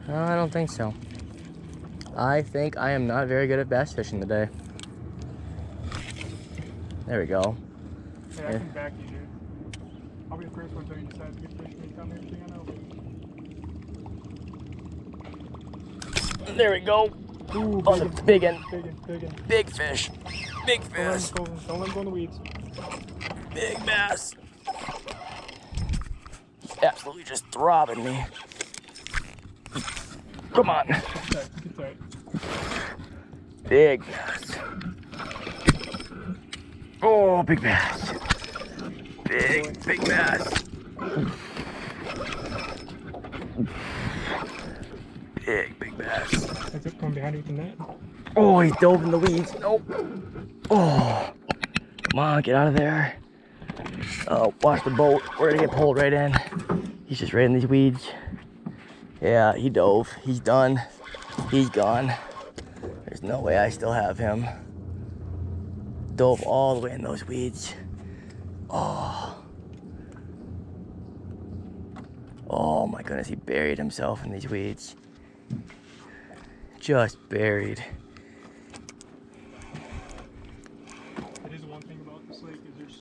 I don't think so. I think I am not very good at bass fishing today. There we go. Hey, I can back you, dude. I'll be the first one to tell you decide to get fish me. Tell me everything I know. There we go. Ooh, On the big end. Big one. Big fish. Big fish. Don't let him go in the weeds. Big bass. Absolutely just throbbing me. Come on. Get tight. Big bass. Oh, big bass. Big bass. Big bass. That's it, come behind you with the net. Oh, he dove in the weeds. Nope. Oh, come on, get out of there. Oh, watch the boat. We're gonna get pulled right in. He's just right in these weeds. Yeah, he dove. He's done. He's gone. There's no way I still have him. Dove all the way in those weeds. Oh. Oh my goodness, he buried himself in these weeds. Just buried.